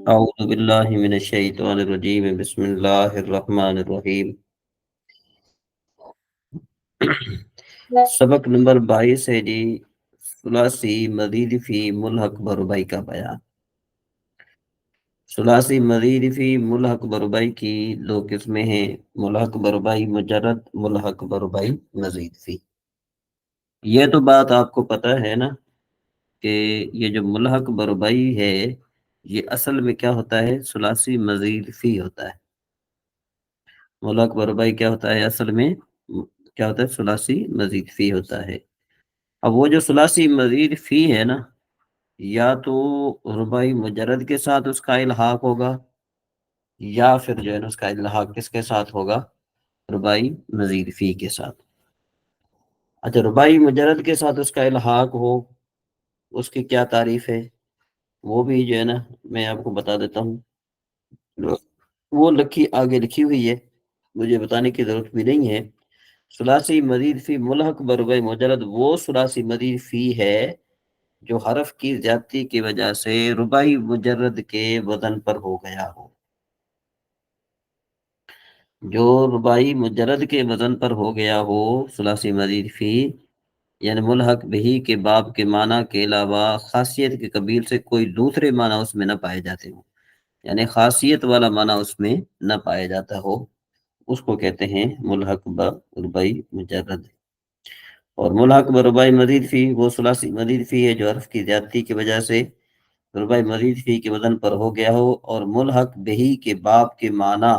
اعوذ باللہ من الشیطان الرجیم بسم اللہ الرحمن الرحیم۔ سبق نمبر 22 ہے جی، ثلاثی مزید فی ملحق بربائی کا بیان۔ ثلاثی مزید فی ملحق بربائی کی دو قسمیں ہیں، ملحق بربائی مجرد، ملحق بربائی مزید فی۔ یہ تو بات آپ کو پتہ ہے نا کہ یہ جو ملحق بربائی ہے یہ اصل میں کیا ہوتا ہے؟ ثلاثی مزید فی ہوتا ہے۔ ملحق بربائی کیا ہوتا ہے اصل میں؟ کیا ہوتا ہے؟ ثلاثی مزید فی ہوتا ہے۔ اب وہ جو ثلاثی مزید فی ہے نا، یا تو ربائی مجرد کے ساتھ اس کا الحاق ہوگا، یا پھر جو ہے نا اس کا الحاق کس کے ساتھ ہوگا؟ ربائی مزید فی کے ساتھ۔ اچھا، ربائی مجرد کے ساتھ اس کا الحاق ہو، اس کی کیا تعریف ہے وہ بھی جو ہے نا میں آپ کو بتا دیتا ہوں۔ وہ آگے لکھی ہوئی ہے، مجھے بتانے کی ضرورت بھی نہیں ہے۔ ثلاثی مزید فی ملحق بربائی مجرد وہ ثلاثی مزید فی ہے جو حرف کی زیادتی کی وجہ سے ربائی مجرد کے وزن پر ہو گیا ہو۔ جو ربائی مجرد کے وزن پر ہو گیا ہو ثلاثی مزید فی، یعنی ملحق بہی کے باب کے معنی کے علاوہ خاصیت کے قبیل سے کوئی دوسرے معنی اس میں نہ پائے جاتے ہوں، یعنی خاصیت والا معنی اس میں نہ پایا جاتا ہو، اس کو کہتے ہیں ملحق بربائی مجرد۔ اور ملحق بربائی مزید فی وہ ثلاثی مزید فی ہے جو حرف کی زیادتی کی وجہ سے ربائی مزید فی کے وزن پر ہو گیا ہو، اور ملحق بہی کے باب کے معنی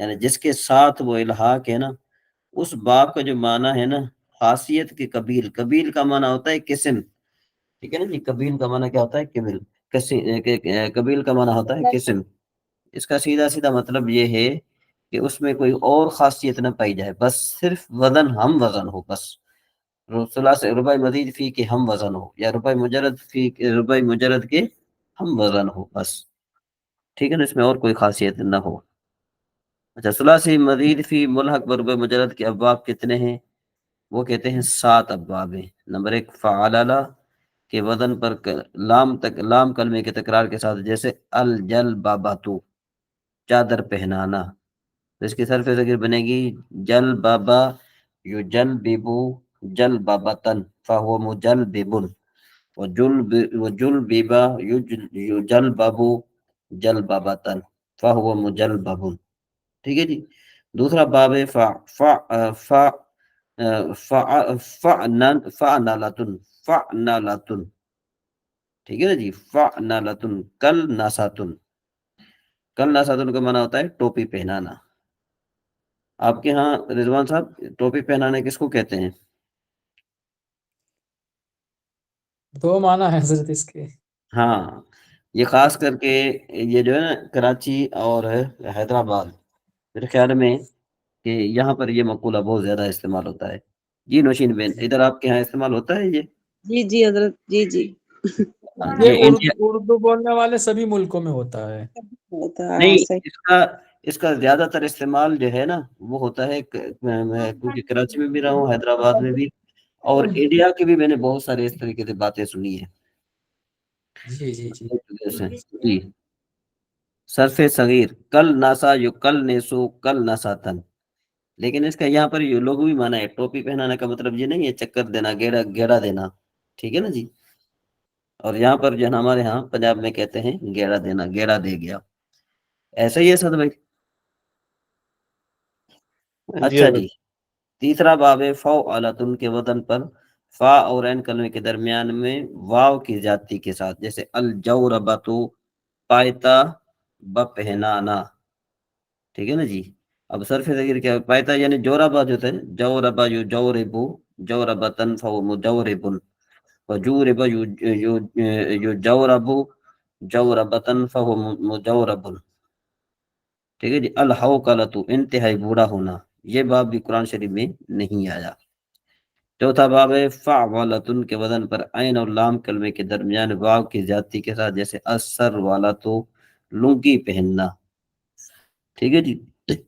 یعنی جس کے ساتھ وہ الحاق ہے نا، اس باب کا جو معنی ہے نا خاصیت کے قبیل، قبیل کا معنی ہوتا ہے قسم، ٹھیک ہے نا جی، قبیل کا معنی کیا ہوتا ہے؟ قبیل کا معنی ہوتا ہے قسم۔ اس کا سیدھا سیدھا مطلب یہ ہے کہ اس میں کوئی اور خاصیت نہ پائی جائے، بس صرف وزن ہم وزن ہو، بس ربائی مزید فی کے ہم وزن ہو، یا ربائی مجرد کے ہم وزن ہو، بس ٹھیک ہے نا، اس میں اور کوئی خاصیت نہ ہو۔ اچھا، ثلاثی مزید فی ملحق بربائی مجرد کے ابواب کتنے ہیں؟ وہ کہتے ہیں 7 ابواب ہیں۔ نمبر 1 فعللہ کے وزن پر لام کلمے کے تکرار کے ساتھ، جیسے الجلبابۃ چادر پہنانا، تو اس کی صرف ذکر بنے گی جل بابا یو جل بیبو جل بابتن فہو مجل بیبن، وجل بیبا یو جل بابو جل بابتن فہو مجل بابن، ٹھیک ہے جی۔ دوسرا باب ہے فعنالتن، ٹھیک ہے نا جی، فعنالتن کل ناساتن، کل ناساتن کا معنی ہوتا ہے ٹوپی پہنانا۔ آپ کے ہاں رضوان صاحب ٹوپی پہنانے کس کو کہتے ہیں؟ دو معنی ہے حضرت اس کے۔ ہاں، یہ خاص کر کے یہ جو ہے نا کراچی اور حیدرآباد، میرے خیال میں کہ یہاں پر یہ مقولہ بہت زیادہ استعمال ہوتا ہے۔ جی نوشین بین، ادھر آپ کے ہاں استعمال ہوتا ہے یہ؟ جی حضرت، جی یہ یہ انڈیا اردو بولنے والے سبھی ملکوں میں ہوتا ہے۔ نہیں، اس کا زیادہ تر استعمال جو ہے نا وہ ہوتا ہے کیونکہ کراچی میں بھی رہا ہوں، حیدرآباد میں بھی، اور انڈیا کے بھی میں نے بہت سارے اس طریقے سے باتیں سنی ہیں۔ جی جی جی جی، صرف صغیر کل ناسا یو کل نیسو کل ناساتن، لیکن اس کا یہاں پر یہ لوگ بھی مانا ہے، ٹوپی پہنانے کا مطلب یہ نہیں ہے چکر دینا، گیڑا دینا، ٹھیک ہے نا جی۔ اور یہاں پر جو ہے ہمارے ہاں پنجاب میں کہتے ہیں گیڑا دینا، گیڑا دے گیا، ایسا ہی ہے سد بھائی؟ اچھا جی، تیسرا باب ہے فعلتن کے وزن پر فا اور عین کلمے کے درمیان میں واو کی زیادتی کے ساتھ، جیسے الجوربۃ پائتا بپہنانا، ٹھیک ہے نا جی۔ اب صرف ذکر کیا پائتا یعنی جوربا جو تھے، جوربا یو جوربو جوربتن فهو مجورب، وجورب یو جوربو جوربتن فهو مجورب، ٹھیک ہے جی۔ الحوقلۃ انتہائی بوڑھا ہونا، یہ باب بھی قرآن شریف میں نہیں آیا۔ چوتھا باب ہے فعلتن کے وزن پر عین اور لام کلمے کے درمیان واو کی زیادتی کے ساتھ، جیسے اثر والا تو لنگی پہننا، ٹھیک ہے جی،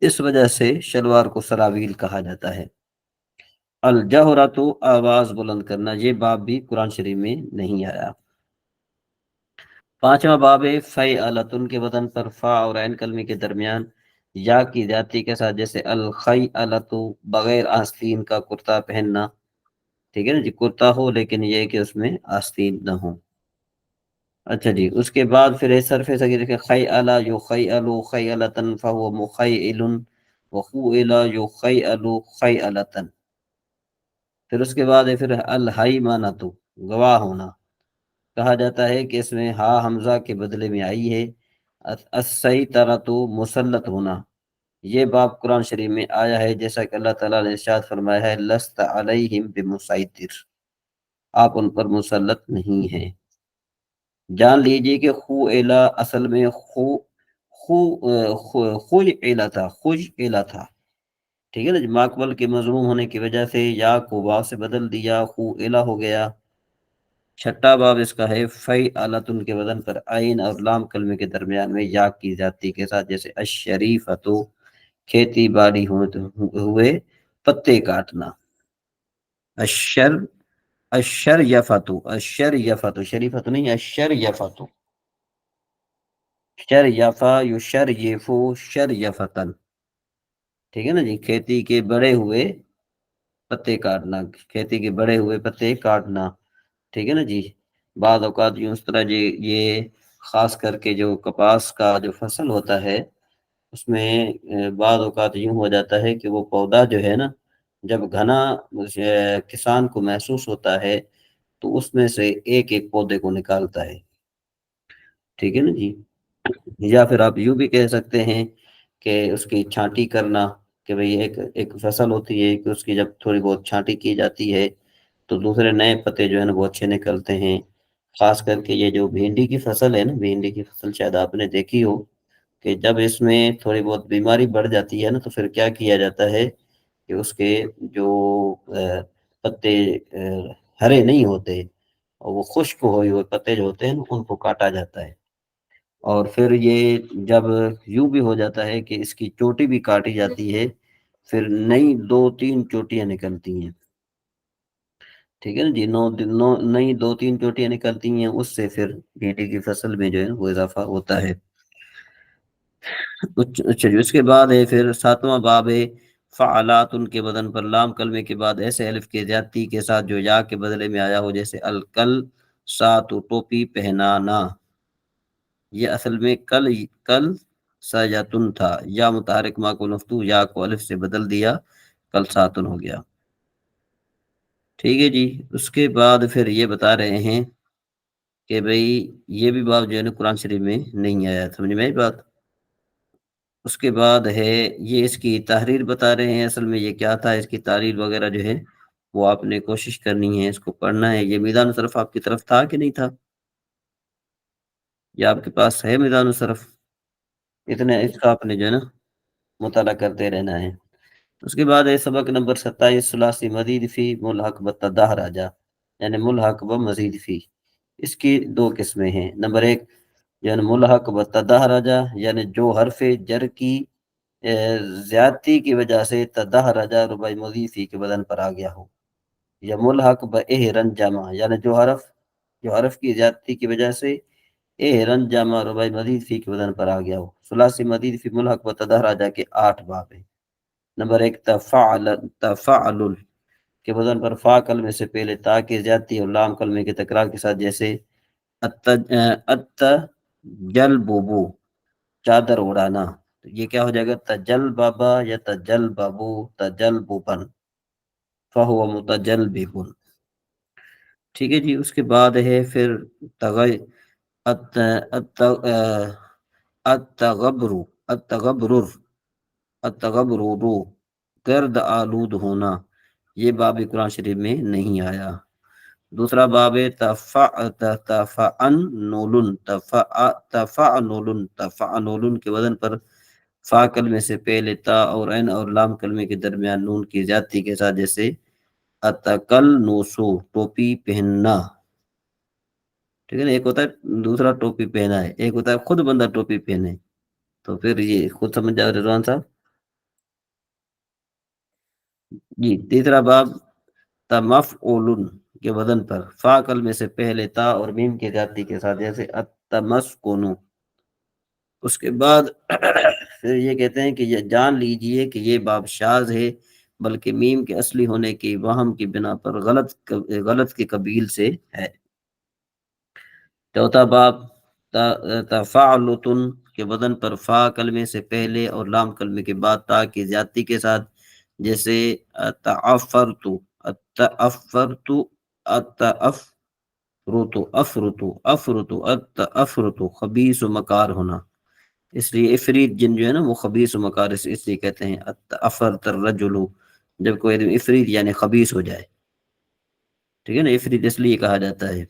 اس وجہ سے شلوار کو سراویل کہا جاتا ہے۔ الجہرۃ آواز بلند کرنا، یہ باب بھی قرآن شریف میں نہیں آیا۔ 5واں باب ہے فیعلتن کے وزن پر فا اور عین کلمے کے درمیان یا کی زیادتی کے ساتھ، جیسے الخیعلتو بغیر آستین کا کرتا پہننا، ٹھیک ہے نا جی، کرتا ہو لیکن یہ کہ اس میں آستین نہ ہو۔ اچھا جی، اس کے بعد پھر صرف صغیر دیکھیں، خیعل یخیعل خیعلتن فهو مخیعل وخوئل یخیعل خیعلتن۔ پھر اس کے بعد ہے پھر الحیمنۃ، گواہ ہونا، کہا جاتا ہے کہ اس میں ہا حمزہ کے بدلے میں آئی ہے۔ السیطرۃ، مسلط ہونا، یہ باب قرآن شریف میں آیا ہے، جیسا کہ اللہ تعالیٰ نے ارشاد فرمایا ہے لست علیہم بمسیطر، آپ ان پر مسلط نہیں ہیں۔ جان لیجئے کہ خوئلا اصل میں خجعلا تھا، خجعلا تھا، ٹھیک ہے نا جی، ماقبل کے مضموم ہونے کی وجہ سے یا کو واو سے بدل دیا، خوئلا ہو گیا۔ چھٹا باب اس کا ہے فیعلتن کے وزن پر عین اور لام کلمے کے درمیان میں یا کی زیادتی کے ساتھ، جیسے الشریفتو، کھیتی باڑی ہوئے پتے کاٹنا۔ الشر الشریفتو، الشریفتو، شریفتو نہیں، الشریفتو، شریفا یشریفو شریفتن، ٹھیک ہے نا جی، کھیتی کے بڑے ہوئے پتے کاٹنا، کھیتی کے بڑے ہوئے پتے کاٹنا، ٹھیک ہے نا جی۔ بعض اوقات یوں اس طرح جی، یہ خاص کر کے جو کپاس کا جو فصل ہوتا ہے، اس میں بعض اوقات یوں ہو جاتا ہے کہ وہ پودا جو ہے نا، جب گھنا کسان کو محسوس ہوتا ہے تو اس میں سے ایک ایک پودے کو نکالتا ہے، ٹھیک ہے نا جی۔ یا پھر آپ یوں بھی کہہ سکتے ہیں کہ اس کی چھانٹی کرنا، کہ بھئی ایک فصل ہوتی ہے کہ اس کی جب تھوڑی بہت چھانٹی کی جاتی ہے تو دوسرے نئے پتے جو ہے نا وہ اچھے نکلتے ہیں۔ خاص کر کے یہ جو بھینڈی کی فصل ہے نا، بھینڈی کی فصل شاید آپ نے دیکھی ہو کہ جب اس میں تھوڑی بہت بیماری بڑھ جاتی ہے نا تو پھر کیا کیا جاتا ہے کہ اس کے جو پتے ہرے نہیں ہوتے اور وہ خشک ہوئے ہوئے پتے جو ہوتے ہیں نا، ان کو کاٹا جاتا ہے۔ اور پھر یہ جب یوں بھی ہو جاتا ہے کہ اس کی چوٹی بھی کاٹی جاتی ہے، پھر نئی 2-3 چوٹیاں نکلتی ہیں، ٹھیک ہے نا جی، نئی 2-3 چوٹیاں نکلتی ہیں، اس سے پھر بھینڈی کی فصل میں جو ہے وہ اضافہ ہوتا ہے۔ اچھا جی، اس کے بعد ہے پھر 7واں باب ہے فعلات، ان کے بدن پر لام کلمے کے بعد ایسے الف کے زیادتی کے ساتھ جو یا کے بدلے میں آیا ہو، جیسے الکل ساتو، ٹوپی پہنانا، یہ اصل میں کل ساجاتن تھا، یا متحرک ما کو مفتوح یا کو الف سے بدل دیا، کل ساتن ہو گیا، ٹھیک ہے جی۔ اس کے بعد پھر یہ بتا رہے ہیں کہ بھئی یہ بھی باب جو ہے نا قرآن شریف میں نہیں آیا، سمجھ میں آئی بات۔ اس کے بعد ہے یہ اس کی تحریر بتا رہے ہیں، اصل میں یہ کیا تھا، اس کی تحریر وغیرہ جو ہے وہ آپ نے کوشش کرنی ہے، اس کو پڑھنا ہے۔ یہ میدان صرف آپ کی طرف تھا کہ نہیں تھا، یا آپ کے پاس ہے میدان صرف؟ اتنے اس کا آپ نے جو ہے نا مطالعہ کرتے رہنا ہے۔ اس کے بعد ہے سبق نمبر 27 ثلاثی مزید فی ملحق بتدہ راجہ، یعنی ملحق و مزید فی، اس کی 2 قسمیں ہیں۔ نمبر 1 یعنی ملحق بتدہ راجہ، یعنی جو حرف جر کی زیادتی کی وجہ سے تدہ راجہ ربائی مزید فی کے بدن پر آ گیا ہو، یا ملحق بہرن جمع، یعنی جو حرف کی زیادتی کی وجہ سے رن جامع ربائی مزید فی کے بدن پر آ گیا ہو۔ ثلاثی مزید فی ملحق و تدہ راجہ کے 8 باب ہیں۔ نمبر 1 تفعل کے وزن پر فا کلمے سے پہلے تا کی زیادتی اور لام کلمے کے تکرار کے ساتھ، جیسے التجلببو، چادر اڑانا، تو یہ کیا ہو جائے گا، تجلببا یا تجلببو تجلببن، فہو متجلبب، ٹھیک ہے جی۔ اس کے بعد ہے پھر التغبر، التغبرو، گرد آلود ہونا، یہ باب قرآن شریف میں نہیں آیا۔ دوسرا باب ہے تفعنولن کے وزن پر فا کلمے سے پہلے تا اور عین اور لام کلمے کے درمیان نون کی زیادتی کے ساتھ، جیسے اتقلنوسو، ٹوپی پہننا، ٹھیک ہے نا، ایک ہوتا ہے دوسرا ٹوپی پہنا ہے، ایک ہوتا ہے خود بندہ ٹوپی پہنے، تو پھر یہ خود سمجھ جاؤ رضوان صاحب جی۔ تیسرا باب تمفعول کے وزن پر فا کلمے سے پہلے تا اور میم کی زیادتی کے ساتھ، جیسے تمسکنو. اس کے بعد پھر یہ کہتے ہیں کہ یہ جان لیجئے کہ یہ باب شاذ ہے، بلکہ میم کے اصلی ہونے کی وہم کی بنا پر غلط کے قبیل سے ہے. چوتھا باب تفاعلتن کے وزن پر فا کلمے سے پہلے اور لام کلمے کے بعد تا کی زیادتی کے ساتھ، جیسے تعفرتو، اتعفرتو، اتعفرتو، افرتو خبیث و مکار ہونا. اس لیے افریت جن جو ہے نا وہ خبیث و مکار اس لیے کہتے ہیں افرت الرجل، جب کوئی آدمی افریت یعنی خبیث ہو جائے. ٹھیک ہے نا، افریت اس لیے کہا جاتا ہے.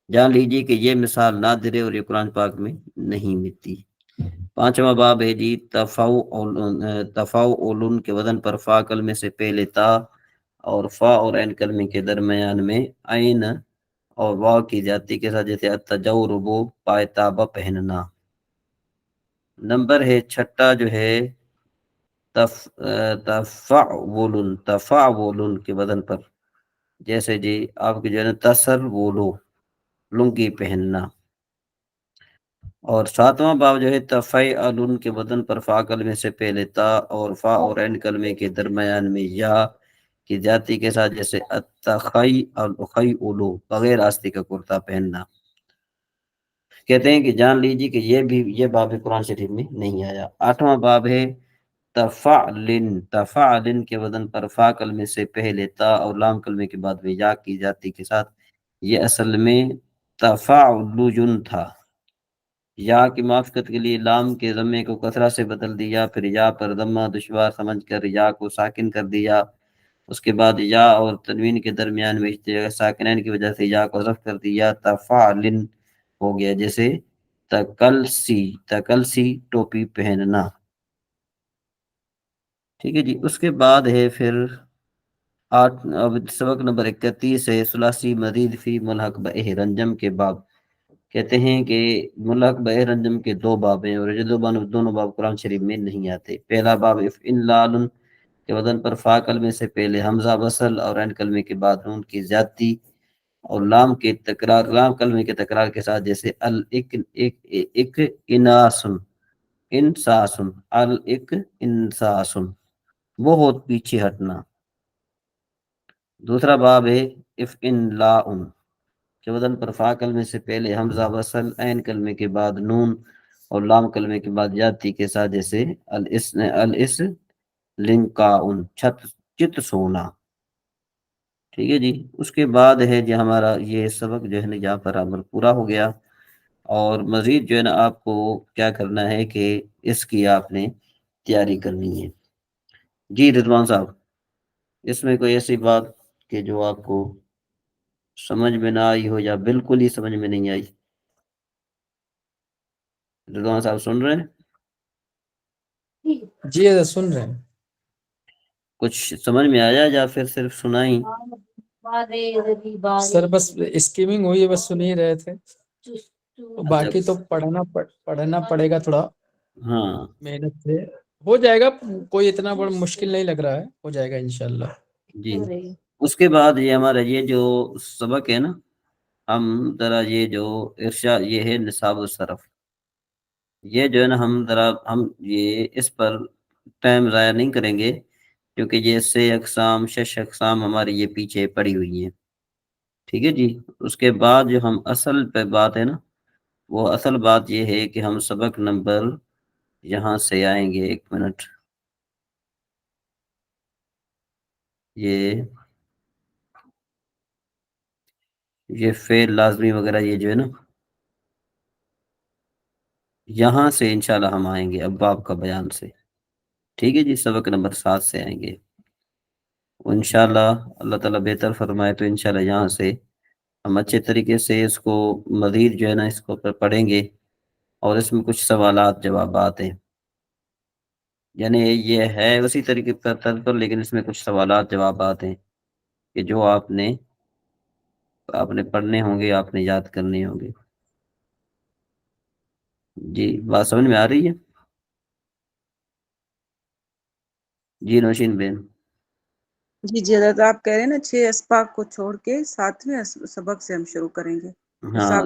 جان لیجیے کہ یہ مثال نادر ہے اور یہ قرآن پاک میں نہیں ملتی. پانچواں باب ہے جی تفاعل کے وزن پر فا کلمے سے پہلے تا اور فا اور عین کلمے کے درمیان میں عین اور واو کی زیادتی کے ساتھ، جیسے التجورب، پائتابہ پہننا. نمبر ہے چھٹا جو ہے تفاعل کے وزن پر، جیسے جی آپ کے جو ہے نا تسرولو، لنگی پہننا. اور ساتواں باب جو ہے تفعیل کے وزن پر فا کلمے سے پہلے تا اور فا اور عین کلمے کے درمیان میں یا کی زیادتی کے ساتھ، جیسے التخیلو، بغیر آستی کا کرتا پہننا. کہتے ہیں کہ جان لیجیے کہ یہ باب قرآن شریف میں نہیں آیا. آٹھواں باب ہے تفعلن کے وزن پر فا کلمے سے پہلے تا اور لام کلمے کے بعد میں یا کی زیادتی کے ساتھ. یہ اصل میں تفعلجن تھا. یا کی معافقت کے لیے لام کے ضمے کو کسرہ سے بدل دیا، پھر یا پر ضمہ دشوار سمجھ کر یا کو ساکن کر دیا. اس کے بعد یا اور تنوین کے درمیان میں ساکنین کی وجہ سے یا کو حذف کر دیا، تفعلن ہو گیا. جیسے تکلسی ٹوپی پہننا. ٹھیک ہے جی. اس کے بعد ہے پھر اب سبق نمبر 31 ہے ثلاثی مزید فی ملحق بہ رنجم کے باب. کہتے ہیں کہ ملحق بہ رنجم کے دو باب ہیں اور یہ دونوں باب قرآن شریف میں نہیں آتے. پہلا باب افعلال کے وزن پر فا کلمے سے پہلے حمزہ وصل اور عین کلمے کے بعد نون کی زیادتی اور لام کلمے کے تکرار کے ساتھ، جیسے اناسن، انساسن، انساسن، بہت پیچھے ہٹنا. دوسرا باب ہے افعلاء کے وزن پر فا کلمے سے پہلے حمزہ وصل، عین کلمے کے بعد نون اور لام کلمے کے بعد زیادتی کے ساتھ، جیسے لنکاؤن، چت سونا. ٹھیک ہے جی. اس کے بعد ہے جی ہمارا یہ سبق جو ہے نا یہاں پر عمل پورا ہو گیا. اور مزید جو ہے نا آپ کو کیا کرنا ہے کہ اس کی آپ نے تیاری کرنی ہے. جی رضوان صاحب، اس میں کوئی ایسی بات کہ جو آپ کو سمجھ میں نہ آئی ہو یا بالکل ہی سمجھ میں نہیں آئی؟ رضوان صاحب سن رہے ہیں؟ جی سن رہے ہیں. کچھ سمجھ میں آیا یا پھر صرف سنا ہی؟ سر بس اسکیمنگ ہوئی ہے، بس سن ہی رہے تھے. باقی تو پڑھنا پڑے گا تھوڑا ہاں محنت سے. ہو جائے گا، کوئی اتنا بڑا مشکل نہیں لگ رہا ہے، ہو جائے گا انشاءاللہ. جی. اس کے بعد یہ ہمارا یہ جو سبق ہے نا، ہم ذرا یہ جو ارشاد یہ ہے نصاب الصرف، یہ جو ہے نا ہم یہ اس پر ٹائم ضائع نہیں کریں گے، کیونکہ یہ 6 اقسام ہماری یہ پیچھے پڑی ہوئی ہیں. ٹھیک ہے جی. اس کے بعد جو ہم اصل پہ بات ہے نا، وہ اصل بات یہ ہے کہ ہم سبق نمبر یہاں سے آئیں گے. 1 منٹ. یہ فعل لازمی وغیرہ یہ جو ہے نا، یہاں سے انشاءاللہ ہم آئیں گے ابواب کا بیان سے. ٹھیک ہے جی. سبق نمبر 7 سے آئیں گے انشاءاللہ. اللہ تعالیٰ بہتر فرمائے تو انشاءاللہ یہاں سے ہم اچھے طریقے سے اس کو مزید جو ہے نا اس کو پڑھیں گے. اور اس میں کچھ سوالات جوابات ہیں، یعنی یہ ہے اسی طریقے پر لیکن اس میں کچھ سوالات جوابات ہیں کہ جو آپ نے پڑھنے ہوں گے، آپ نے یاد کرنے ہوں گے. جی بات سمجھ میں آ رہی ہے؟ جی نوشین بین. جی حضرت آپ کہہ رہے ہیں نا 6 اسباق کو چھوڑ کے 7ویں سبق سے ہم شروع کریں گے. ہاں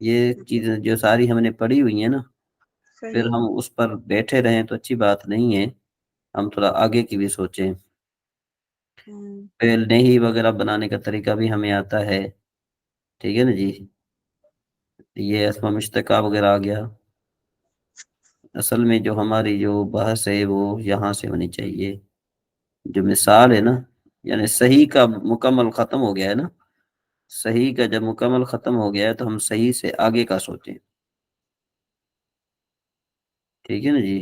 یہ چیزیں جو ساری ہم نے پڑھی ہوئی ہیں نا، پھر صحیح. ہم اس پر بیٹھے رہیں تو اچھی بات نہیں ہے، ہم تھوڑا آگے کی بھی سوچیں۔ فعل نہیں وغیرہ بنانے کا طریقہ بھی ہمیں آتا ہے، ٹھیک ہے نا جی، یہ اسماء مشتقہ وغیرہ آ گیا۔ اصل میں جو ہماری جو بحث ہے وہ یہاں سے ہونی چاہیے، جو مثال ہے نا، یعنی صحیح کا مکمل ختم ہو گیا ہے نا، صحیح کا جب مکمل ختم ہو گیا ہے تو ہم صحیح سے آگے کا سوچیں، ٹھیک ہے نا جی۔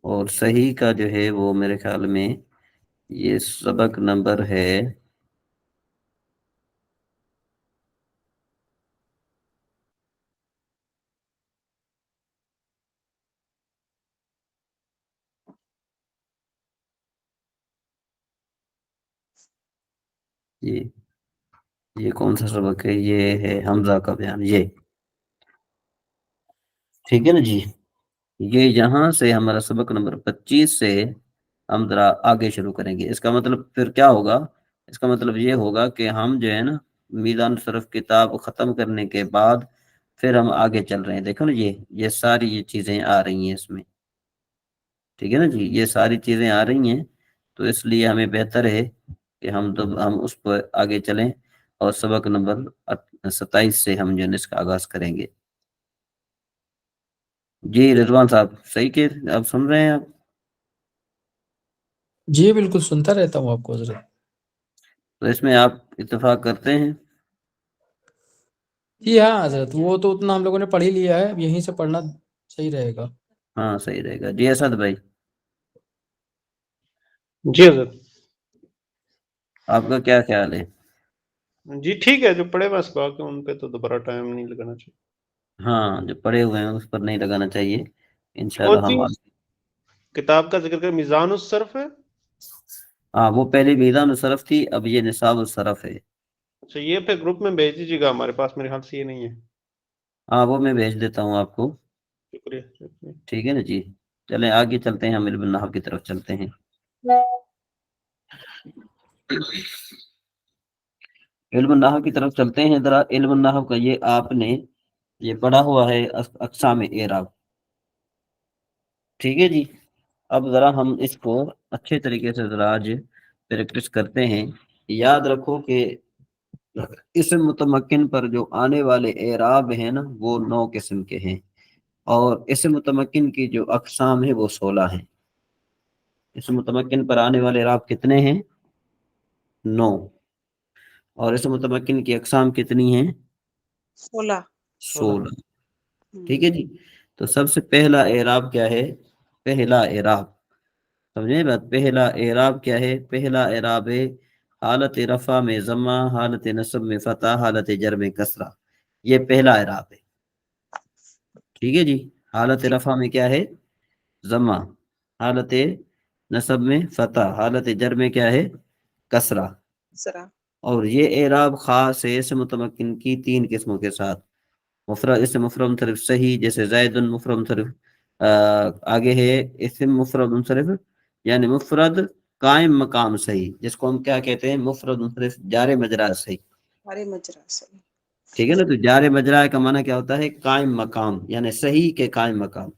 اور صحیح کا جو ہے وہ میرے خیال میں یہ سبق نمبر ہے یہ کون سا سبق ہے؟ یہ ہے حمزہ کا بیان، یہ ٹھیک ہے نا جی۔ یہ یہاں سے ہمارا سبق نمبر 25 سے ہم ذرا آگے شروع کریں گے۔ اس کا مطلب پھر کیا ہوگا؟ اس کا مطلب یہ ہوگا کہ ہم جو ہے نا میزان صرف کتاب ختم کرنے کے بعد پھر ہم آگے چل رہے ہیں، دیکھو نا یہ ساری یہ چیزیں آ رہی ہیں اس میں، ٹھیک ہے نا جی، یہ ساری چیزیں آ رہی ہیں، تو اس لیے ہمیں بہتر ہے کہ ہم اس پر آگے چلیں، اور سبق نمبر 27 سے ہم جو ہے اس کا آغاز کریں گے۔ جی رضوان صاحب صحیح کہ آپ سن رہے ہیں آپ؟ جی بالکل سنتا رہتا ہوں آپ کو حضرت۔ تو اس میں آپ اتفاق کرتے ہیں؟ جی ہاں حضرت، وہ تو اتنا ہم لوگوں نے پڑھ ہی لیا ہے، اب یہیں سے پڑھنا صحیح رہے گا۔ ہاں صحیح رہے گا۔ جی اسد بھائی جی حضرت، آپ کا کیا خیال ہے؟ جی ٹھیک ہے، جو پڑھے بس، باقی ان پہ تو دوبارہ ٹائم نہیں لگانا چاہیے۔ ہاں جو پڑھے ہوئے ہیں اس پر نہیں لگانا چاہیے، ایک انشاءاللہ اور ہم چیز کتاب کا ذکر کر، میزان الصرف ہے۔ ہاں وہ پہلے میزان الصرف تھی، اب یہ نصاب الصرف ہے۔ اچھا، یہ پھر گروپ میں بھیج دیجیے گا، ہمارے پاس میرے خیال سے یہ نہیں ہے۔ ہاں وہ میں بھیج دیتا ہوں آپ کو، شکریہ شکریہ۔ ٹھیک ہے نا جی۔ چلیں آگے چلتے ہیں، ہم علم النحو کی طرف چلتے ہیں۔ علم النحو کی طرف چلتے ہیں ذرا۔ علم النحو کا یہ آپ نے یہ پڑھا ہوا ہے اقسام اعراب، ٹھیک ہے جی۔ اب ذرا ہم اس کو اچھے طریقے سے ذرا آج پریکٹس کرتے ہیں۔ یاد رکھو کہ اسم متمکن پر جو آنے والے اعراب ہیں نا وہ 9 قسم کے ہیں، اور اسم متمکن کی جو اقسام ہیں وہ 16 ہیں۔ اسم متمکن پر آنے والے اعراب کتنے ہیں؟ 9۔ اور اسم متمکن کی اقسام کتنی ہیں؟ 16. 16، ٹھیک ہے جی۔ تو سب سے پہلا اعراب کیا ہے؟ پہلا اعراب سمجھیں بات، پہلا اعراب کیا ہے؟ پہلا اعراب ہے حالت رفع میں ضمہ، حالت نصب میں فتح، حالت جر میں کسرہ، یہ پہلا اعراب ہے، ٹھیک ہے جی۔ حالت رفع میں کیا ہے؟ ضمہ، حالت نصب میں فتح، حالت جر میں کیا ہے؟ کسرہ۔ ذرا. اور یہ اعراب خاص ہے اسم متمکن کی 3 قسموں کے ساتھ۔ مفرد، اسم مفرد منصرف صحیح، جیسے زید مفرد منصرف، آگے ہے اسم مفرد منصرف یعنی مفرد قائم مقام صحیح، جس کو ہم کیا کہتے ہیں؟ مفرد منصرف جار مجرا صحیح، سارے مجرا صحیح. ٹھیک ہے نا۔ تو جار مجرا کا معنی کیا ہوتا ہے؟ قائم مقام، یعنی صحیح کے قائم مقام۔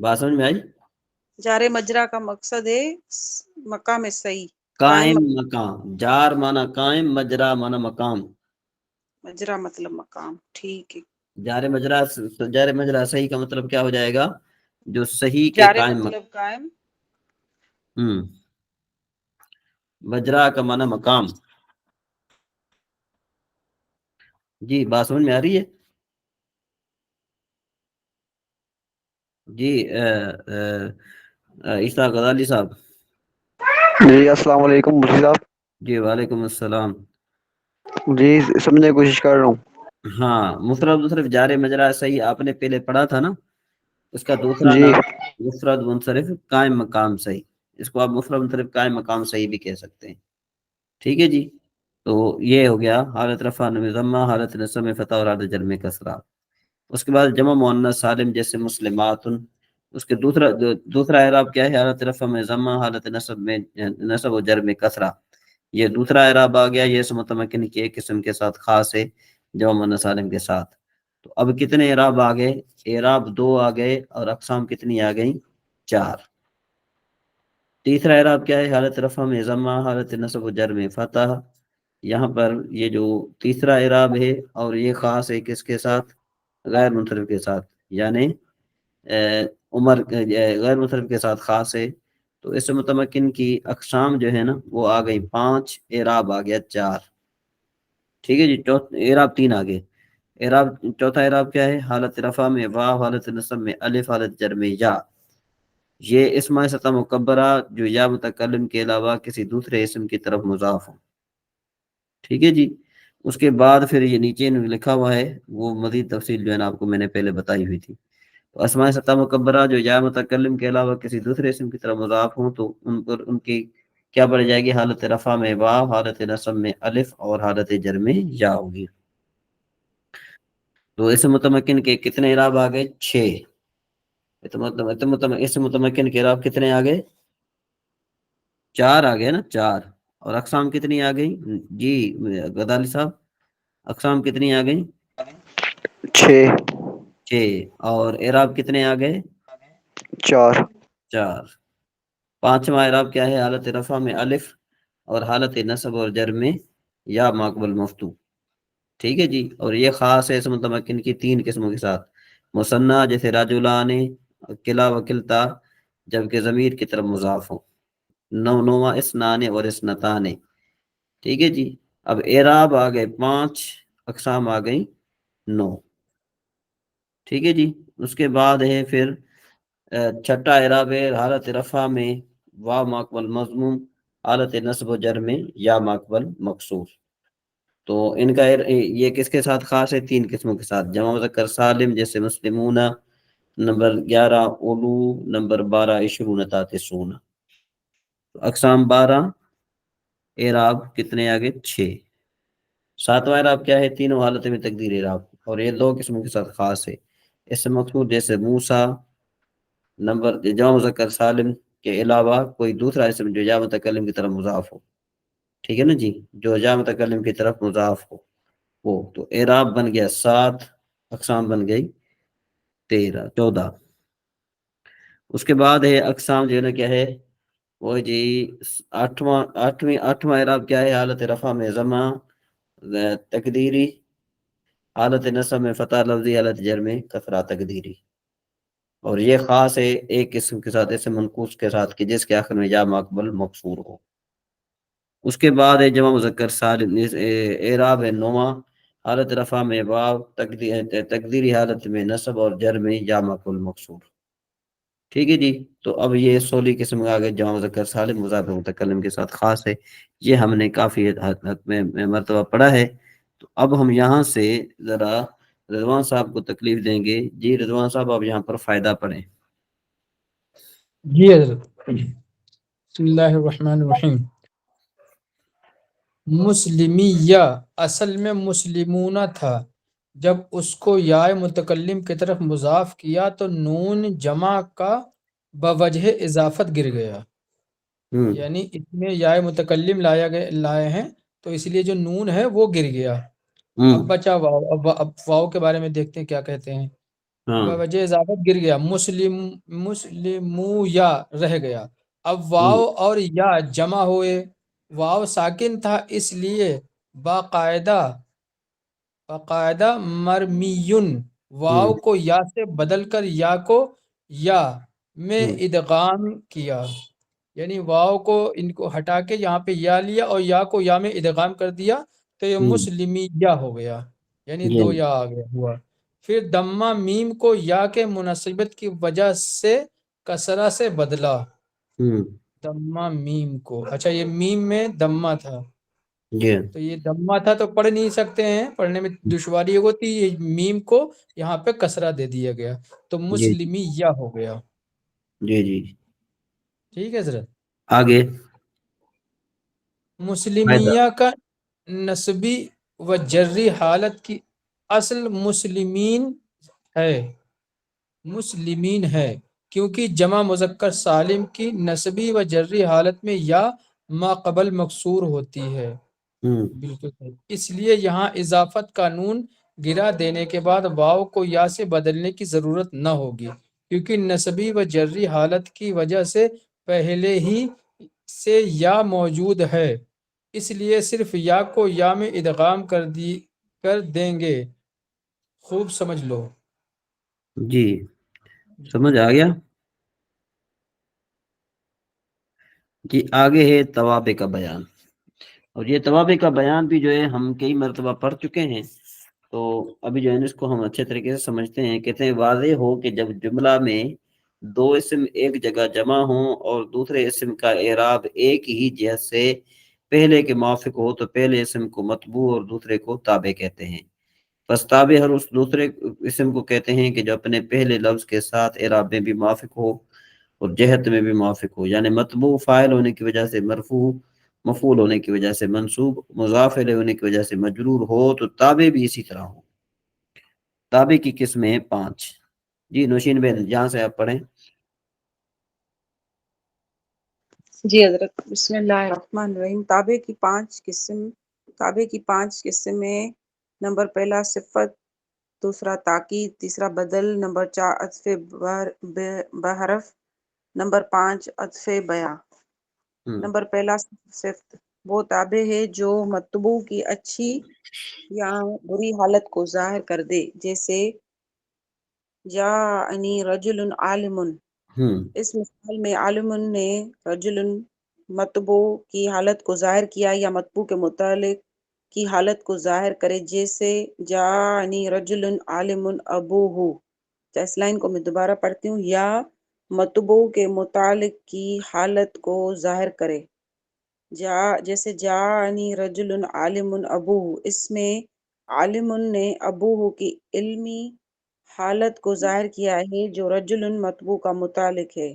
بات سمجھ میں آئی؟ جار مجرا کا مقصد ہے مقام صحیح. قائم مقام، جار معنی قائم، مجرا معنی مقام۔ مجرا مطلب مقام، ٹھیک ہے. جار مجرا صحیح کا مطلب کیا ہو جائے گا؟ جو صحیح کے جار قائم مطلب قائم. مجرا کا معنی مقام۔ جی بات سمجھ میں آ رہی ہے؟ جی عیسیٰ غزالی صاحب۔ جی السلام علیکم مفتی صاحب۔ جی وعلیکم السلام۔ جی سمجھنے کی کوشش کر رہا ہوں۔ ہاں مفرد منصرف جار مجرا صحیح آپ نے پہلے پڑھا تھا نا، اس کا دوسرا جی نام مفرد منصرف قائم مقام صحیح، اس کو آپ مفرد منصرف قائم مقام صحیح بھی کہہ سکتے ہیں، ٹھیک ہے جی۔ تو یہ ہو گیا حالت رفع میں ضمہ، حالت نصب میں فتح اور حالت جر میں کسرہ۔ اس کے بعد جمع مؤنث سالم جیسے مسلمات، اس کے دوسرا اعراب کیا ہے؟ حالت رفع میں ضمہ، حالت نصب و جر میں کسرہ. یہ دوسرا اعراب آ گیا. یہ اسم متمکن کی ایک قسم کے ساتھ خاص ہے، جمع مؤنث سالم کے ساتھ. تو اب کتنے اعراب آ گئے؟ اعراب 2 آ گئے، اور اقسام کتنی آ گئیں؟ 4. تیسرا اعراب کیا ہے؟ حالت رفع میں ضمہ، حالت نصب و جر میں فتح. یہاں پر یہ جو تیسرا اعراب ہے، اور یہ خاص ہے کس کے ساتھ؟ غیر منصرف کے ساتھ، یعنی عمر غیر منصرف کے ساتھ خاص ہے. تو اس متمکن کی اقسام جو ہے نا وہ آ گئی 5، اعراب آ گیا 4. ٹھیک ہے جی. اعراب 3 آ گئے. چوتھا اعراب کیا ہے؟ حالت رفع میں واو، حالت نصب میں الف، حالت جر میں یا. یہ اسم ستہ مکبرہ جو یا متکلم کے علاوہ کسی دوسرے اسم کی طرف مضاف ہو. ٹھیک ہے جی. اس کے بعد پھر یہ نیچے لکھا ہوا ہے، وہ مزید تفصیل جو ہے نا آپ کو میں نے پہلے بتائی ہوئی تھی. تو اسماء ستہ مکبرہ جو یا متکلم کے علاوہ کسی دوسرے اسم کی طرف مضاف ہوں تو ان کی کیا بڑھ جائے گی؟ حالت رفع میں واو، حالت نصب میں الف، اور حالت جر میں یا ہوگی. تو اسم متمکن کے کتنے اعراب آ گئے؟ 6. اسم متمکن کے اعراب کتنے آ گئے؟ 4 آ گئے نا، 4. اور اقسام کتنی آ گئی جی غزالی صاحب؟ اقسام کتنی آ گئی؟ 6. 6. اور اعراب کتنے آ گئے؟ 4. 4. پانچواں اعراب کیا ہے؟ حالت رفع میں الف، اور حالت نصب اور جر میں یا ماقبل مفتو. ٹھیک ہے جی. اور یہ خاص ہے اسم متمکن کی 3 قسموں کے ساتھ: مثنیٰ جیسے رجلان، کلا و کلتا، جبکہ ضمیر کی طرف مضاف ہو، نوما، اسنان اور اسنتان. ٹھیک ہے جی. اب اعراب آ گئے 5، اقسام آ گئی 9. ٹھیک ہے جی. اس کے بعد ہے پھر چھٹا اعراب ہے حالت رفع میں واو ماقبل مضموم، حالت نصب و جر میں یا ماقبل مقصور. تو ان کا یہ کس کے ساتھ خاص ہے؟ 3 قسموں کے ساتھ: جمع مذکر سالم جیسے مسلمون، نمبر 11 اولو، نمبر 12 عشرون تاتسون. اقسام 12، اعراب کتنے آگے؟ 6. ساتواں اعراب کیا ہے؟ تینوں حالت میں تقدیر اعراب، اور یہ 2 قسموں کے ساتھ خاص ہے. اسم مقصور جیسے موسیٰ، نمبر جمع مذکر سالم کے علاوہ کوئی دوسرا اسم جو یا متکلم کی طرف مضاف ہو. ٹھیک ہے نا جی. جو یا متکلم کی طرف مضاف ہو وہ. تو اعراب بن گیا 7، اقسام بن گئی 14. اس کے بعد ہے اقسام جو ہے نا کیا ہے وہ جی آٹھواں اعراب کیا ہے؟ حالت رفع میں ضمہ تقدیری، حالت نصب میں فتح لفظی، حالت جر میں کسرہ تقدیری. اور یہ خاص ہے ایک قسم کے ساتھ، اسم منقوص کے ساتھ، کہ جس کے آخر میں یا مقبل مقصور ہو. اس کے بعد ہے جمع مذکر سالم، اعراب ہے 9، حالت رفع میں واو، تقدیری حالت میں نصب اور جر میں یا مقبل مقصور. ٹھیک ہے جی. تو اب یہ 16 قسم کا آگے جمع مذکر سالم مضاف متکلم کے ساتھ خاص ہے. یہ ہم نے کافی حد میں مرتبہ پڑھا ہے. تو اب ہم یہاں سے ذرا رضوان صاحب کو تکلیف دیں گے. جی رضوان صاحب آپ یہاں پر فائدہ پڑھیں. جی حضرت. بسم اللہ الرحمن الرحیم. مسلمیہ اصل میں مسلمونہ تھا، جب اس کو یا متکلم کی طرف مضاف کیا تو نون جمع کا بوجہ اضافت گر گیا. یعنی اس میں یا متکلم لائے ہیں تو اس لیے جو نون ہے وہ گر گیا. اب بچا واو. اب واو کے بارے میں دیکھتے ہیں کیا کہتے ہیں. بوجہ اضافت گر گیا، مسلمو یا رہ گیا. اب واو اور یا جمع ہوئے، واو ساکن تھا اس لیے باقاعدہ مرمیون واو کو یا سے بدل کر یا کو یا میں ادغام کیا. یعنی واو کو ان کو ہٹا کے یہاں پہ یا لیا اور یا کو یا میں ادغام کر دیا تو یہ مسلمیہ ہو گیا، یعنی 2 یا آ گیا ہوا. پھر دمہ میم کو یا کے مناسبت کی وجہ سے کسرہ سے بدلا. دمہ میم کو، اچھا یہ میم میں دمہ تھا تو یہ دمہ تھا تو پڑھ نہیں سکتے ہیں، پڑھنے میں دشواری ہوتی. یہ میم کو یہاں پہ کسرہ دے دیا گیا تو مسلمیہ ہو گیا. جی جی ٹھیک ہے حضرت. آگے مسلمیہ کا نسبی و جری حالت کی اصل مسلمین ہے، مسلمین ہے. کیونکہ جمع مذکر سالم کی نسبی و جری حالت میں یا ما قبل مکسور ہوتی ہے۔ بالکل صحیح۔ اس لیے یہاں اضافت کا نون گرا دینے کے بعد واو کو یا سے بدلنے کی ضرورت نہ ہوگی، کیونکہ نسبی و جری حالت کی وجہ سے پہلے ہی سے یا موجود ہے، اس لیے صرف یا کو یا میں ادغام کر دیں گے۔ خوب سمجھ لو۔ جی سمجھ آ گیا۔ جی آگے ہے توابع کا بیان، اور یہ توابع کا بیان بھی جو ہے ہم کئی مرتبہ پڑھ چکے ہیں، تو ابھی جو ہے اس کو ہم اچھے طریقے سے سمجھتے ہیں۔ کہتے ہیں واضح ہو کہ جب جملہ میں دو اسم ایک جگہ جمع ہوں اور دوسرے اسم کا اعراب ایک ہی جہت سے پہلے کے موافق ہو تو پہلے اسم کو متبوع اور دوسرے کو تابع کہتے ہیں۔ پس تابع ہر اس دوسرے اسم کو کہتے ہیں کہ جو اپنے پہلے لفظ کے ساتھ اعراب میں بھی موافق ہو اور جہت میں بھی موافق ہو، یعنی متبوع فاعل ہونے کی وجہ سے مرفوع، مفعول ہونے کی وجہ سے منصوب، مضاف الیہ ہونے کی وجہ سے مجرور ہو، تو تابع بھی اسی طرح ہو۔ تابع کی قسمیں ہیں 5۔ جی نوشین بہن جہاں سے آپ پڑھیں۔ جی حضرت، بسم اللہ الرحمن الرحیم۔ تابع کی پانچ قسمیں: نمبر پہلا صفت، دوسرا تاکید، تیسرا بدل، نمبر 4 عطف بحرف، نمبر 5 عطف بیان۔ نمبر پہلا صفت، وہ تابع ہے جو متبوع کی اچھی یا بری حالت کو ظاہر کر دے، جیسے جاءنی رجل عالم۔ اس مثال میں عالم نے رجل متبوع کی حالت کو ظاہر کیا یا متبوع کے متعلق کی حالت کو ظاہر کرے، جیسے جاءنی رجل عالم ابوہ۔ اس لائن کو میں دوبارہ پڑھتی ہوں۔ یا متبوع کے متعلق کی حالت کو ظاہر کرے، جیسے جاءنی رجل عالم ابوہ۔ اس میں عالم نے ابوہ کی علمی حالت کو ظاہر کیا ہے جو رجل متبوع کا متعلق ہے۔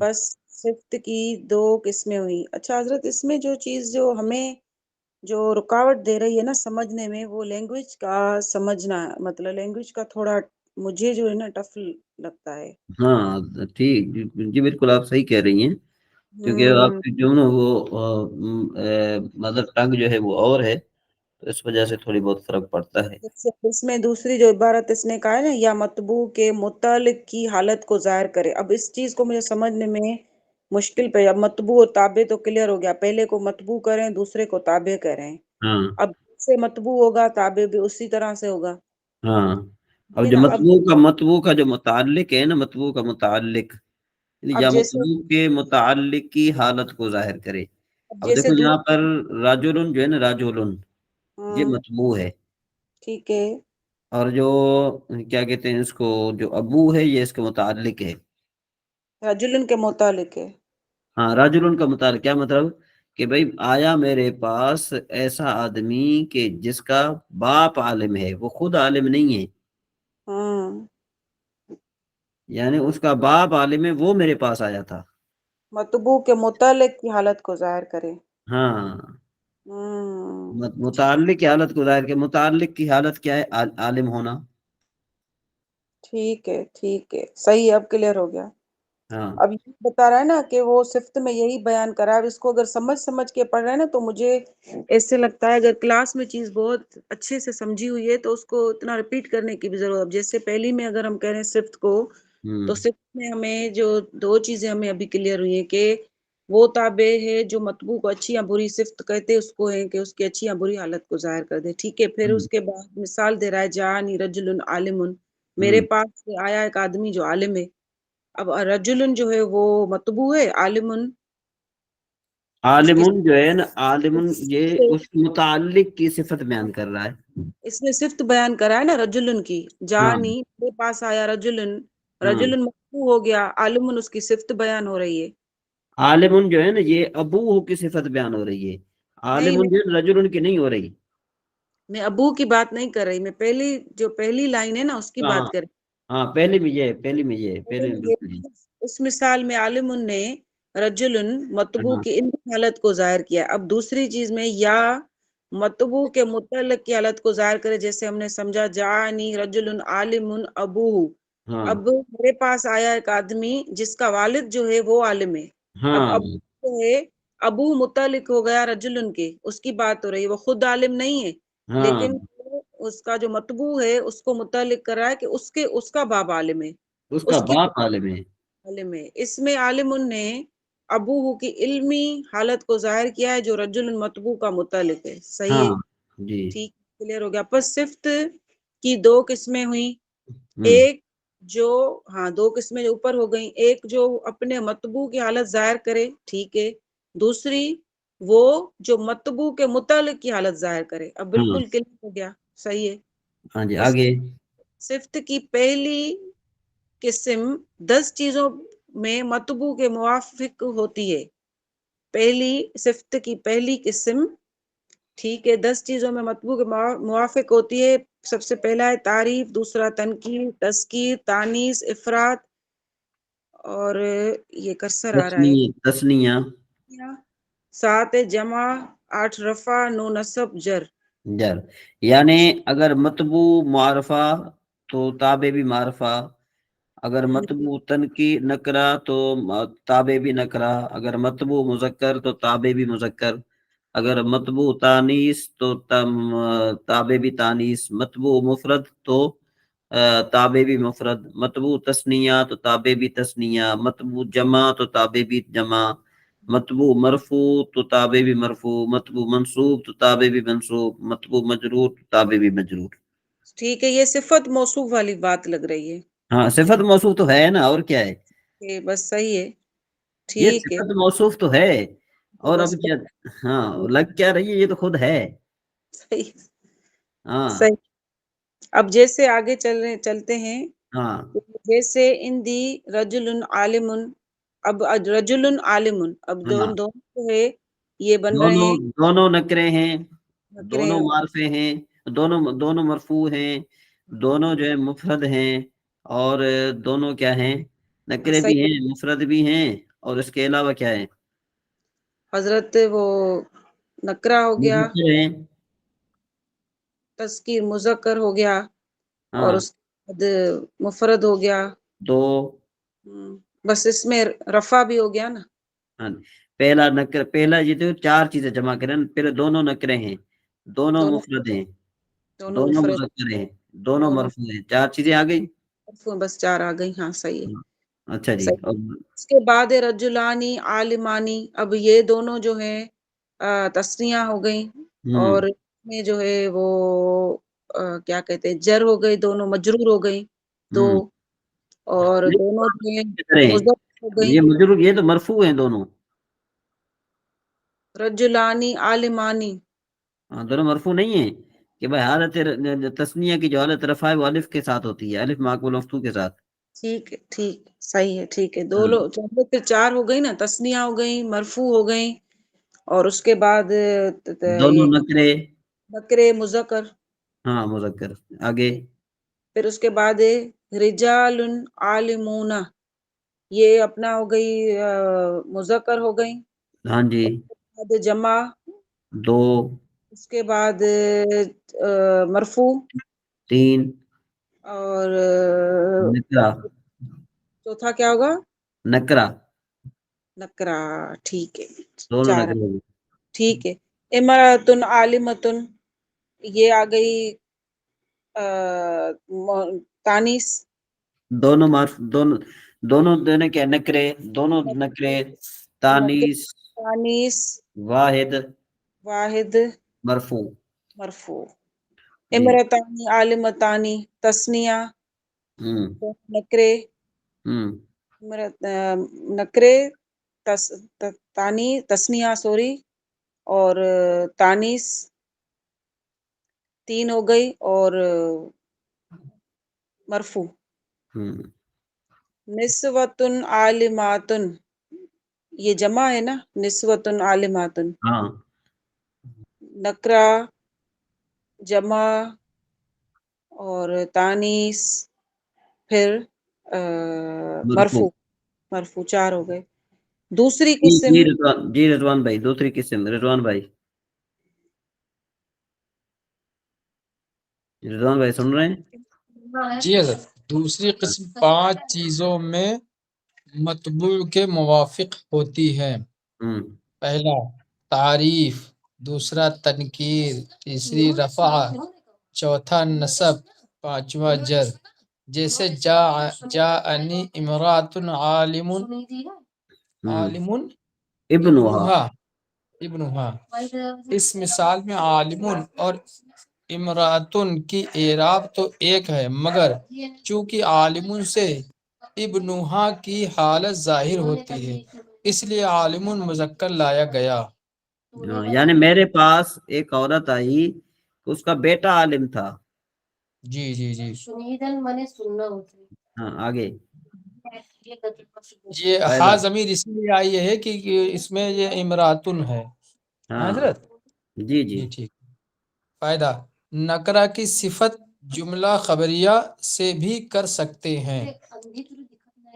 بس صفت کی 2 قسمیں ہوئی۔ اچھا حضرت، اس میں جو چیز جو ہمیں جو رکاوٹ دے رہی ہے نا سمجھنے میں، وہ لینگویج کا سمجھنا، مطلب لینگویج کا تھوڑا مجھے جو ہے نا ٹف لگتا ہے۔ ہاں ٹھیک، جی بالکل آپ صحیح کہہ رہی ہیں، کیونکہ آپ کی جو نا وہ مدر ٹنگ جو ہے وہ اور ہے، تو اس وجہ سے تھوڑی بہت فرق پڑتا ہے۔ اس میں دوسری جو عبارت اس نے کہا ہے نا، یا متبوع کے متعلق کی حالت کو ظاہر کرے، اب اس چیز کو مجھے سمجھنے میں مشکل پہ۔ اب متبوع اور تابع تو کلیئر ہو گیا، پہلے کو متبوع کریں دوسرے کو تابع کریں۔ ہاں اب سے متبوع ہوگا تابع بھی اسی طرح سے ہوگا۔ ہاں، اب یہ جو نا متبوع کا جو متعلق ہے نا، متبوع کا متعلق یا اب جیسے متبوع کے متعلق کی حالت کو ظاہر کرے۔ اب جیسے دیکھو یہاں پر راجولن جو ہے نا، راجولن یہ متبوع ہے، ٹھیک ہے، اور جو کیا کہتے ہیں اس کو، جو ابو ہے یہ اس کے متعلق ہے۔ رجلن کے متعلق ہے۔ ہاں راجولن کا متعلق کیا مطلب کہ بھئی آیا میرے پاس ایسا آدمی کہ جس کا باپ عالم ہے، وہ خود عالم نہیں ہے، یعنی اس کا باپ عالم ہے، وہ میرے پاس آیا تھا۔ متبوع کے متعلق کی حالت کو ظاہر کرے۔ ہاں متعلق کی حالت کو ظاہر کہ متعلق کی حالت کیا ہے، عالم ہونا۔ ٹھیک ہے ٹھیک ہے، صحیح، اب کلیئر ہو گیا۔ ہاں اب یہ بتا رہا ہے نا کہ وہ صفت میں یہی بیان کرا ہے، اب اس کو اگر سمجھ کے پڑھ رہے ہیں نا تو مجھے ایسے لگتا ہے اگر کلاس میں چیز بہت اچھے سے سمجھی ہوئی ہے تو اس کو اتنا ریپیٹ کرنے کی بھی ضرورت۔ جیسے پہلی میں اگر ہم کہہ رہے ہیں صفت کو، تو صفت میں ہمیں جو 2 چیزیں ہمیں ابھی کلیئر ہوئی ہیں کہ وہ تابع ہے جو متبوع کو اچھی یا بری صفت کہتے اس کو ہے کہ اس کی اچھی یا بری حالت کو ظاہر کر دے، ٹھیک ہے۔ پھر اس کے بعد مثال دے رہا ہے جاءنی رجل عالم، میرے پاس سے آیا ایک آدمی جو عالم ہے۔ اب رجل جو ہے وہ متبوع ہے، عالم عالمون جو ہے نا، عالمون یہ اس متعلق کی صفت بیان کر رہا ہے۔ اس نے صفت بیان کرا ہے نا رجلن کی، جانی میرے پاس آیا رجلن، رجلن متبوع ہو گیا، عالم اس کی صفت بیان ہو رہی ہے۔ عالمون جو ہے نا یہ ابو کی صفت بیان ہو رہی ہے، عالمون جو ہے رجل کی نہیں ہو رہی۔ میں ابو کی بات نہیں کر رہی، میں پہلی لائن ہے نا اس کی بات کر رہی۔ ہاں پہلے میں یہ اس مثال میں عالم نے رجل متبوع کی ان حالت کو ظاہر کیا۔ اب دوسری چیز میں یا متبوع کے متعلق کی حالت کو ظاہر کرے، جیسے ہم نے سمجھا جاءنی رجل عالم ابوہ، ہاں اب میرے پاس آیا ایک آدمی جس کا والد جو ہے وہ عالم ہے. اب ہاں ابو جو ہے ابو متعلق ہو گیا رجلن کے، اس کی بات ہو رہی ہے، وہ خود عالم نہیں ہے ہاں لیکن اس کا جو متبو ہے اس کو متعلق کر رہا ہے کہ اس کا باپ عالم ہے، اس کا اس کی باپ عالم ہے. عالم ہے. اس میں عالم نے ابو کی علمی حالت کو ظاہر کیا ہے جو رجل متبو کا متعلق ہے. صحیح ہے، ہاں جی. ٹھیک، کلیئر ہو گیا. پس صفت کی دو قسمیں ہوئیں. ہوں ایک جو دو قسمیں جو اوپر ہو گئیں، ایک جو اپنے متبو کی حالت ظاہر کرے، ٹھیک ہے. دوسری وہ جو متبو کے متعلق کی حالت ظاہر کرے. اب ہاں بالکل کلیئر ہو گیا. صحیح ہے. ہاں جی بس آگے. صفت کی پہلی قسم 10 چیزوں میں متبو کے موافق ہوتی ہے. پہلی صفت کی پہلی قسم، ٹھیک ہے، 10 چیزوں میں متبو کے موافق ہوتی ہے. سب سے پہلا ہے تعریف، دوسرا تنکیر، تذکیر، تانیث، افراد، اور یہ کرسر آ رہا ہے، تسنیہ 7 ہے جمع، 8 رفع، 9 نصب، جر. جر. یعنی اگر متبو معرفہ تو تابع بھی معرفہ، اگر متبو تنکی نکرہ تو تابع بھی نکرہ، اگر متبو مذکر تو تابع بھی مذکر، اگر متبو تانیث تو تابع بھی تانیث، متبو مفرد تو تابع بھی مفرد، متبو تسنیہ تو تابع بھی تسنیہ، متبو جمع تو تابع بھی جمع، متبو مرفوع تو تابع بھی مرفوع، متبو منصوب تو تابع بھی منصوب، متبو مجرور تو تابع بھی مجرور. ٹھیک ہے. یہ صفت موصوف والی بات لگ رہی ہے. ہاں صفت موصوف تو ہے نا، اور کیا ہے، یہ بس صحیح ہے. یہ ٹھیک ہے. صفت موصوف تو ہے. تو اور بس اب کیا، ہاں لگ کیا رہی ہے، یہ تو خود ہے. صحیح ہاں صحیح. اب جیسے آگے چلتے ہیں، ہاں جیسے ان دی رجل عالم، اب رجل عالم، اب ہاں دونوں جو ہے یہ بن رہے دونوں ہیں دونوں نکرے ہیں، نکرے. دونوں معرفے ہیں، دونوں مرفوع ہیں، دونوں جو ہے مفرد ہیں، اور دونوں کیا ہیں، نکرے بھی صحیح. ہیں مفرد بھی ہیں، اور اس کے علاوہ کیا ہے، حضرت وہ نکرہ ہو گیا، مذکر ہیں. تذکیر مذکر ہو گیا، اور ہاں اس کے بعد مفرد ہو گیا. دو. بس اس میں رفع بھی ہو گیا نا. ہاں پہلا یہ تو 4 چیزیں جمع کریں، پھر دونوں نکرے ہیں، دونوں دونوں مفرد ہیں، دونوں دونوں مفرد، مذکر ہیں، دونوں دونوں مرفوع ہیں. 4 چیزیں آ گئی. بس 4 آ گئی. ہاں صحیح ہے. اچھا جی. صحیح. اس کے بعد رجلانی عالمانی، اب یہ دونوں جو ہیں تسنیہ ہو گئی، اور اس میں جو ہے وہ کیا کہتے ہیں، جر ہو گئی، دونوں مجرور ہو گئی دو، اور دونوں جو ہیں مضاف ہو گئی. یہ مجرور، یہ تو مرفوع ہیں دونوں. رجلانی عالمانی، ہاں دونوں مرفوع نہیں ہیں، کہ بھائی حالت تسنیہ کی جو حالت رفع ہے وہ الف کے ساتھ ہوتی ہے، الف معقول مفتوح کے ساتھ. ٹھیک ہے. ٹھیک، صحیح ہے. ٹھیک ہے. دو لوگ پھر 4 ہو گئی نا، تسنیہ ہو گئی، مرفوع ہو گئی، اور اس کے بعد دونوں یہ نکرے. نکرے مذکر. ہاں مذکر. آگے. پھر اس کے بعد رجال عالمون، یہ اپنا ہو گئی مذکر ہو گئی. ہاں جی. اس کے بعد جمع، دو. اس کے بعد مرفوع، 3. اور نکرہ. چوتھا کیا ہوگا، نکرہ. نکرہ. ٹھیک ہے. دونوں 4. نکرے. ٹھیک ہے. امراتن عالمتن، یہ آ گئی تانیث. دونوں دینے کے نکرے، دونوں نکرے، تانیث، تانیث، واحد، واحد، مرفوع. مرفوع. جی. امرتانی عالمتانی تسنیہ، نکرے، نکرے، تسنیہ سوری، اور تانیث 3 ہو گئی، اور مرفوع. نسوتن عالماتن، یہ جمع ہے نا، نسوتن عالماتن، ہاں نکرہ، جمع، اور تانیث، پھر مرفوع. مرفوع. مرفوع 4 ہو گئے. دوسری قسم، جی رضوان بھائی، دوسری قسم. رضوان بھائی سن رہے ہیں. جی حضرت. دوسری قسم 5 چیزوں میں مطبوع کے موافق ہوتی ہے۔ پہلا تعریف، دوسرا تنکیر، تیسری رفع، چوتھا نصب، پانچواں جر۔ جیسے جاءنی امرات عالم، عالم ابنہا۔ اس مثال میں عالم اور امراتن کی اعراب تو ایک ہے، مگر چونکہ عالم سے ابنہا کی حالت ظاہر ہوتی ہے اس لیے عالم مذکر لایا گیا۔ یعنی میرے پاس ایک عورت آئی، اس کا بیٹا عالم تھا۔ جی جی جی ہاں آگے یہ فائدہ۔ ہا ضمیر اس لیے آئی ہے کہ اس میں یہ امراتن ہے۔ ہاں حضرت جی جی جی ٹھیک۔ فائدہ، نکرہ کی صفت جملہ خبریہ سے بھی کر سکتے ہیں،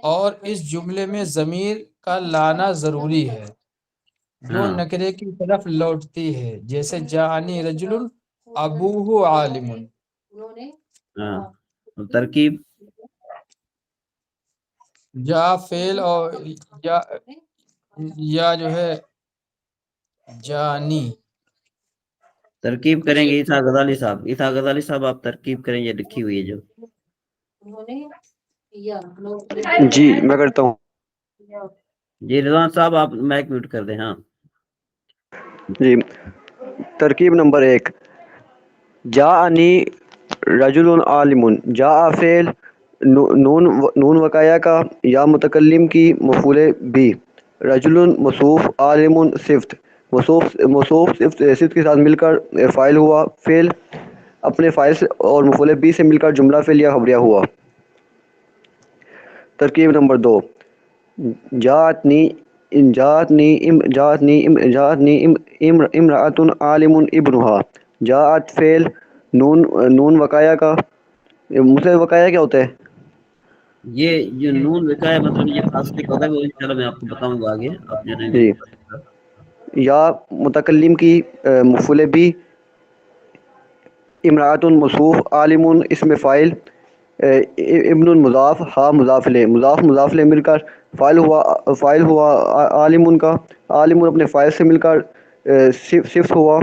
اور اس جملے میں ضمیر کا لانا ضروری ہے جو ہاں نکرے کی طرف لوٹتی ہے، جیسے جاءنی رجل ابوہ عالم۔ ہاں ترکیب جا فعل اور یا جو ہے جانی۔ ترکیب کریں گے عیسیٰ غزالی صاحب۔ عیسیٰ غزالی صاحب آپ ترکیب کریں، یہ لکھی ہوئی ہے جو۔ جی میں کرتا ہوں۔ جی رضوان صاحب آپ مائک میوٹ کر دیں۔ ہاں جی ترکیب نمبر 1، جاءنی رجل عالم۔ جاء فعل، نون وقایا کا، یا متکلم کی مفعول بھی، رجل موصوف، عالم صفت، موصوف صفت کے ساتھ مل کر فاعل ہوا، فعل اپنے فاعل سے اور مفعول بھی سے مل کر جملہ فعل یا خبریہ ہوا۔ ترکیب نمبر 2، جاءتنی امرأۃ عالم ابنہا۔ جاءت فعل، نون وقایا کا، مجھے وقایا کیا ہوتا ہے؟ یہ جو نون وقایا مطلب یہ فاصلے کا ہوتا ہے، وہ انشاءاللہ میں آپ کو بتاؤں گا آگے، آپ جو ہے جی، یا متکلم کی مفعول بھی، امرأۃ موصوف، عالم اسم فاعل، ابن مضاف، ہا مضاف الیہ، مضاف الیہ مل کر فاعل ہوا عالم کا، عالم اپنے فاعل سے مل کر صفت ہوا،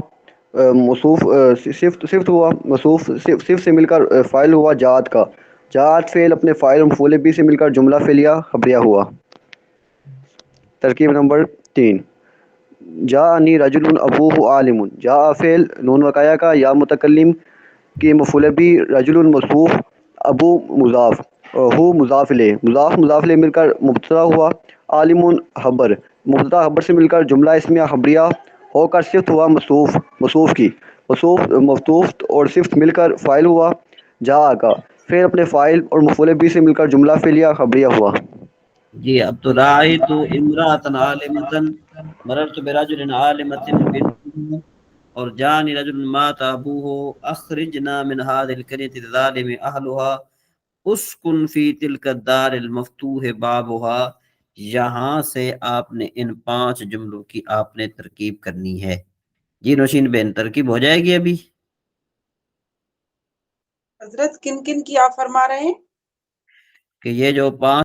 موصوف صفت ہوا، موصوف صفت سے مل کر فاعل ہوا جاءت کا، جاءت فعل اپنے فاعل مفعول بھی سے مل کر جملہ فعلیہ خبریہ ہوا۔ ترکیب نمبر 3، جاءنی رجل ابوہ عالم۔ جاء فعل، نون وقایا کا، یا متکلم کی مفعول بھی، رجل موصوف، ابو مضاف، ہو مضاف الیہ، مضاف الیہ مل کر مبتدا ہوا، عالم خبر، مبتدا خبر سے مل کر جملہ اسمیہ خبریہ ہو کر صفت ہوا موصوف کی، موصوف اور صفت مل کر فاعل ہوا جاء کا، پھر اپنے فاعل اور مفعول بھی سے مل کر جملہ فعلیہ خبریہ ہوا۔ جی اب تو رأیت امرأۃ عالمۃ، مررت برجل عالمۃ بنت، اور جاءنی رجل مات ابوہ، اخرجنا من هذه القرية الظالم اهلها، اسکن فی تلک الدار المفتوح بابها۔ یہاں سے آپ نے ان 5 جملوں کی آپ نے ترکیب کرنی ہے۔ جی نوشین بہن ترکیب ہو جائے گی ابھی؟ حضرت کن کن کی آپ فرما رہے ہیں؟ کہ یہ جو 5